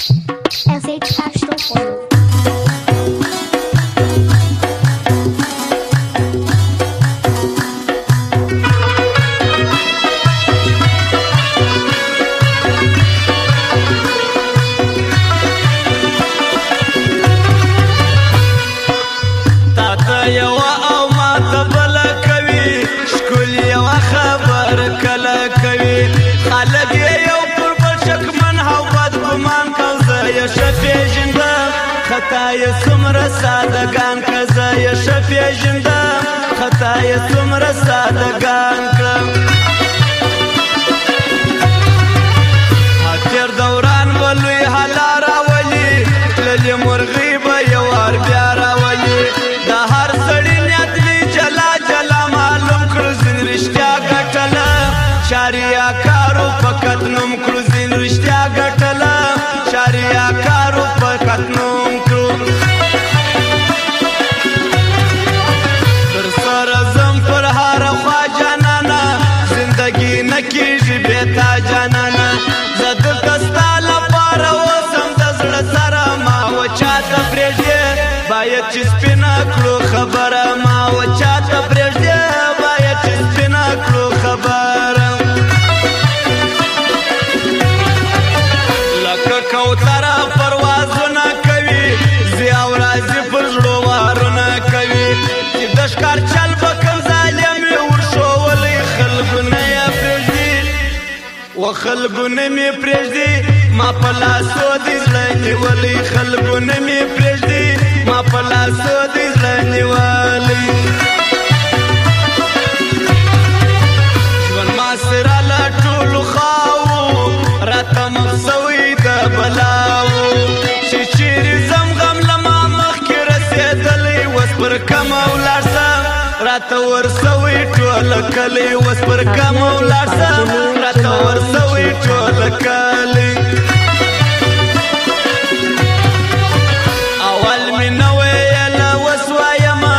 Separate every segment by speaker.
Speaker 1: SH Capital Oil.
Speaker 2: خطای سمر سادگان کزای شفی جنده خطای سمر سادگان کم هاتیر دوران ولوی حالا راولی للی مرغی با یوار بیا راولی دا هر سڑی نیتلی جلا جلا معلوم کروزین رشتیا گٹلا شاریا کارو فقط نم کروزین رشتیا گٹلا شاریا کارو فقط نم نکیږي بیتا جانانا زدل تستال پار وسم دزړ سره ما وچاته پرېږدې باید چې سپینا کړو خبره ما وچاته پرېږدې باید چې سپینا کړو خبره لکه کوتره پروازونه کوي زی او راځي پر زړو وارونه کوي چې د ښکار چل به کوم ظالم یې ورښوولی خلکونه و خلقونه می پرېږدي ما په لاسو دې زړه نیولی خلقونه می پرېږدي ما په لاسو دې زړه نیولی ژوند ما سره له ټولو خواوو راته مخ سوی د بلاوو چې چیرې ځم غم له ما مخکې رسېدلی اوس پر کمه ولاړ سم راته ورسوی ټوله کلی اوس پر کمه ولاړ سم راته ورسوی ټوله کلی اول مې نه ویله اوس وایمه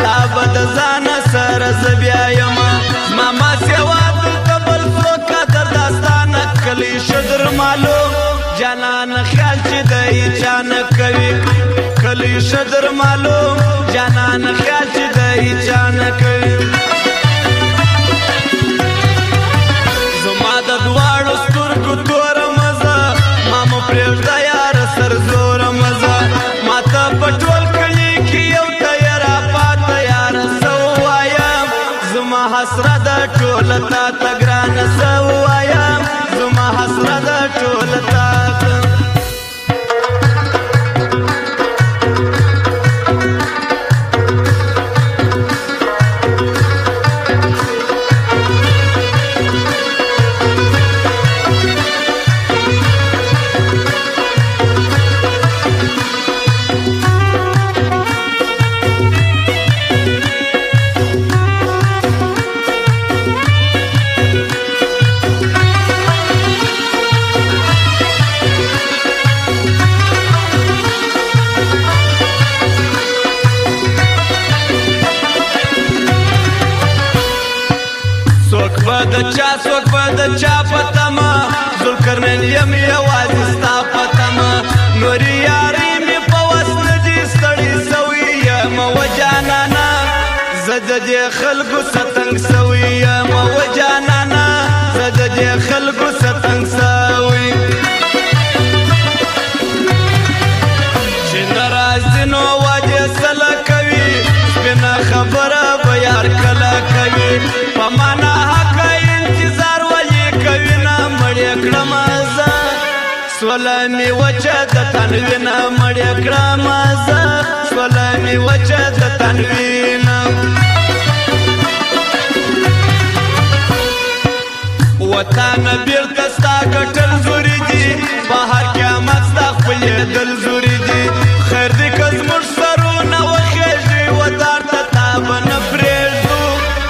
Speaker 2: دا به د ځانه سره زه بیا یمه زما ما سیوا دلته بل څوک قدر داستانه کلی شدر معلوم جانان خیال چې دی چا نه کوي کلی شدر معلوم جانان خیال چې دی چا نه کوي زما د دواړو سترګو توره مزه ما مو پرېږده یاره سرزوره مزه ما ته په ټول کلي کې یو ته یې راپاته یاره څه ووایم زما حسره ده ټوله تا ته ګرانه څه ووایم زما حسره ده ټوله تا ته څوک به د چا په تمه ذوالقرنین یم یوازې ستا په تمه نورې یارۍ مې په وس نه دي ستړي سوي یم و جانانه زه د دې خلکو ستنګ سوي یم و جانانه زه د دې خلکو ستنګ سوي چې نه راځي نو واجې سله کوي سپینه خبره به یار کله کوي په معنا سوله می وچه د تنوینه مړې کړم زه سوله می وچه د تنوینه وطن بیرته ستا ګټل زوري دي په هر قیامت ستا خپلېدل زوري دي خیر دې که زموږ سرونه وخېږي ودار ته تا به نه پرېږدو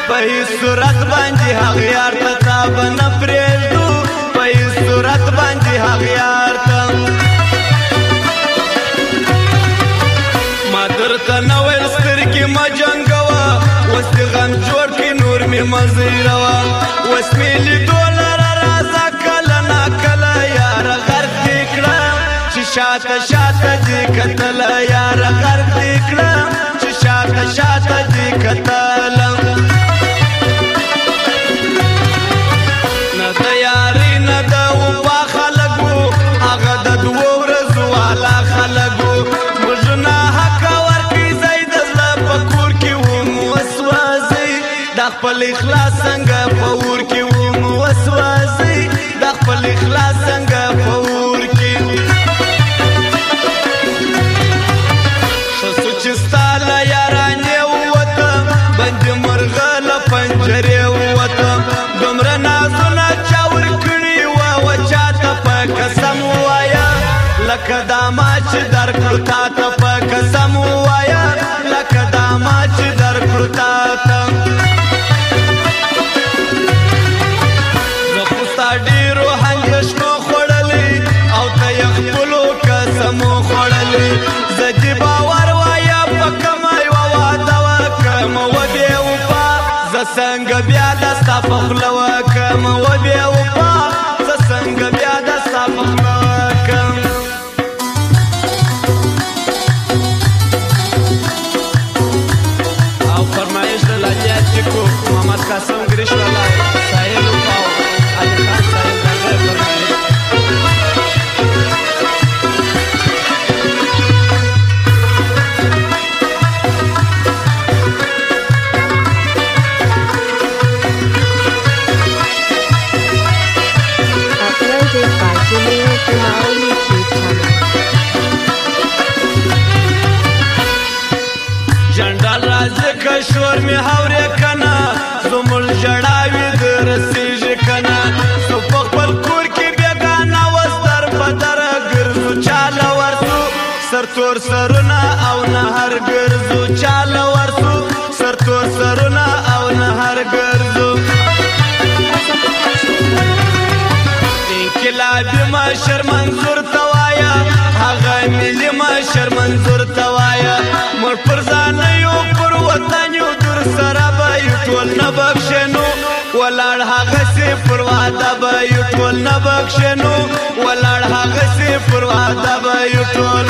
Speaker 2: په هېڅ صورت باندې هغه یار ته تا به نه پرېږدو په هېڅ صورت باندې هغه یار ته ما درته نه ویل سترګې مه جنګوه اوس دې غم جوړ کړي نور مې مه زیروه اوس مې لیدو لره راځه کله ناکله یاره غرق دې کړه چې شاته شاته دې کتل یار غرق دې کړم چې شاته شاته دې کتل نه د یاري نه د وفا خلکو هغه د دوو ورځو والا خلکو موږ نه حق ورکړي ځای د زړه په کور کې وم وسوځئ د خپل اخلاص څنګه په اور کې وم وسوځئ د خپل اخلاص څنګه په اور کې ښه سو چې ستا له یارانې ووتم بندې مرغه له پنجرې ووتم دومره نازونه چا ورکړي وه چاته په قسم ووایه لکه دا ما چې درکړو تا ته په قسم ووایه لکه دا ما چې درکړو تا ته زه خو ستا ډېرو هنګشنو خوړلی او ته یې خپلو قسمو خوړلی زه دې باور وایم په کومه یوه واده وکړم و بې وفا زه څنګه بیا د ستا په خوله وکړم و بې وفا زه څنګه بیا د ستا په خوله وکړم او فرمایش د لاجیات ټیکو محمد قاسم ګریش والا ساحل وفاو علي خان صاحب دغه فرمایش
Speaker 1: Uploaded by Jamil Jamal YouTube channel.
Speaker 2: جنډال راځي که شور مې هورې کنه زموږ ژړاوي د رسېږي کنه زه په خپل کور کې بېګانه وس در په دره ګرځو چاله ورسو سرتور سرونه او نهر ګرځو چاله ورسو سرتور سرونه او نهر ګرځو انقلابي مشر منظور ته وایه هغه ملي مشر منظور ته وایه موږ پر ځان یو پر وطن یو در سره به یو ټول نه بخښنو ولاړ هغسې پر واده به یو ټول نه بخښنو ولاړ هغسې پر واده به یو ټول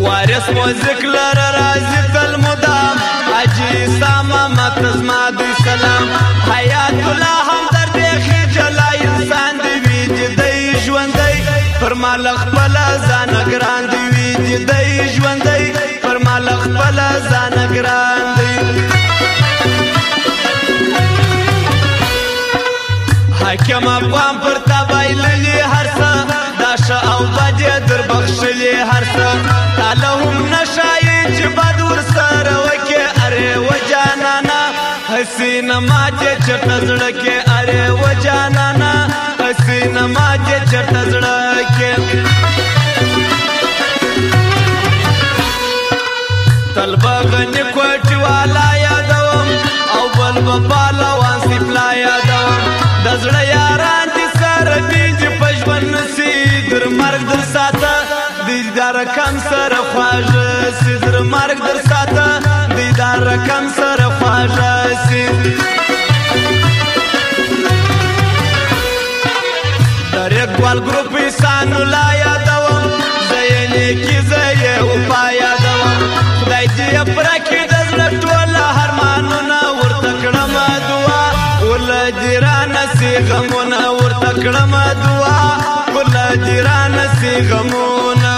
Speaker 2: وارث موزیک لره راځي تل مدام حاجي ساما ماته زما دوی سلام حیات الله همدرد خجله انسان دی وي چې دی ژوندی پر مال خپله ځانه ګران دی وي چې دی ژوندی پر مال خپله ځانه ګران دی حاکم افغان پر تا بایللي هر څه دا ښه او بد یې در بخښلي هر څه تا له هم نه ښایي چې بد ورسره وکې ارې و جانانه هسې نه ماتې چېرته زړه کې ارې و جانانه هسې نه ماتې چېرته زړه کې تل به غني کوټي والا یادوم او بل به پهلوان سپلا یادوم د زړه یاران دې سره بیجي په ژوند نسي در مرګ در ساته دیدار کم سره خواږه سي در مرګ در ساته دیدار کم سره خواږه سي در اقبال ګروپ انسان لا یادوم زه یې نیکي زه یې وفا یادوم خدای دې یې پوره کړي د زړه ټوله ارمانونه ورته کړم دعا وله دې رانسي غمونه ورته کړم دعا وله دې رانسي غمونه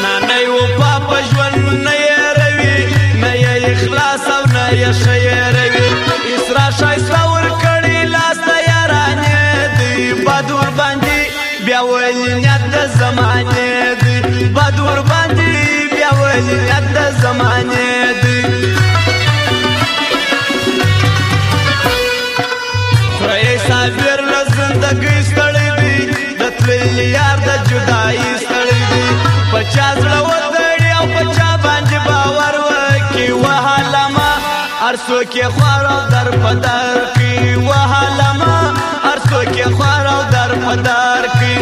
Speaker 2: نانۍ وفا په ژوند نه یېروي نه یې اخلاص او نه یې ښه یېروي اسرا ښایسته ورکړي لاس ته یارانې دی بد ورباندې بیا ویلي نیت د زمانې دی بد ورباندې بیا ویلي نیت د زمانې دی خدای صابر له زندګۍ ستړی دی د تللي یار د جدایي ستړی دی په چا زړه وتړي او په چا باندې باور وکړي وهلمه هر څوک یې خوار او در په در کړي وهلمه هر څوک یې خوار او در په در کړي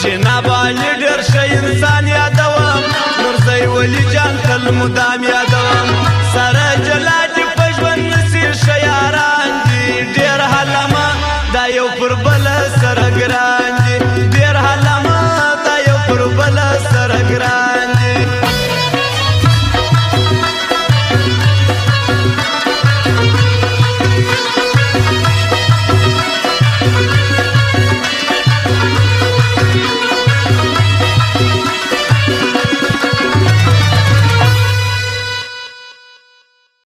Speaker 2: جناب علي ډېر ښه انسان یادوم نورزی ولی جان تل مدام یادوم سره ګران